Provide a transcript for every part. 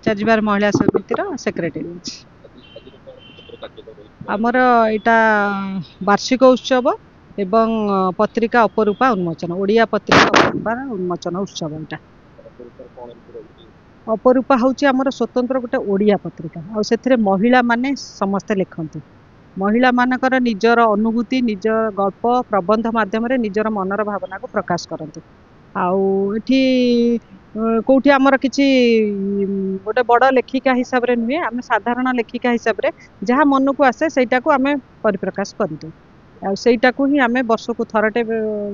आचार्यविहार महिला समितिर सेक्रेटरी अछि। आमर एटा वार्षिक उत्सव एवं पत्रिका अपरूपा उन्मोचन ओडिया पत्रिका अपरूपा उन्मोचन उत्सव एटा। अपरूपा हूँ आमर स्वतंत्र गोटे ओडिया पत्रिका आ महिला माने समस्ते लिखती महिला मानकर निजर अनुभूति निज गल्प प्रबंध माध्यम निजर मनर भावना को प्रकाश करते आउठी कौटी आमर किसी गोटे बड़ लेखिका हिसाब रे नुहे आम साधारण लेखिका हिसाब रे जहाँ मन को आसे सेटा को आमे परिप्रकाश करदे सेटा को ही आमे वर्ष को थरटे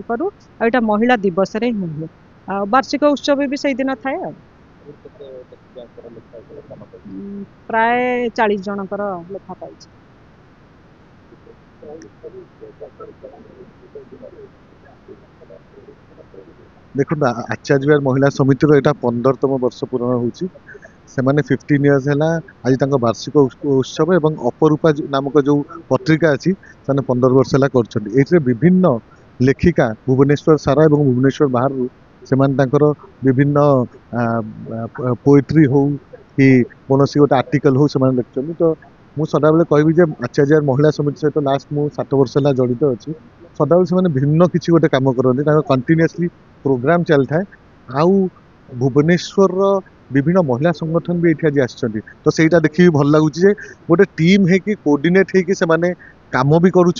करू आटा महिला दिवस रे ही हुए वार्षिक उत्सव भी से दिन थाए प्राय 40 जनकर लेखा पाई। देखो आचार्यविहार महिला समितिर यहाँ 15तम वर्ष पूरण होची से 15 इयर्स है आज तक वार्षिक उत्सव एवं अपरूपा नामक जो पत्रिका अच्छी से 15 वर्ष है कर विभिन्न लेखिका भुवनेश्वर सारा और भुवनेश्वर बाहर से विभिन्न पोएट्री हो कि कौन गोटे आर्टिकल हो से लिखुं तो मुझे सदाबले कहबी आचार्य महिला समिति सहित लास्ट मुझे 7 वर्ष है जड़ित अच्छी सदाबले से भिन्न किसी गोटे कम करते कंटिन्यूअसली प्रोग्राम चल थाए आउ भुवनेश्वर विभिन्न महिला संगठन भी ये आज तो सहीटा देखिए भल लगुच गोटे टीम है कि कोऑर्डिनेट है कि से माने काम भी करूँ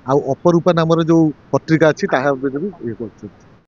अपरूपा नाम जो पत्रिका अच्छी भी ये कर।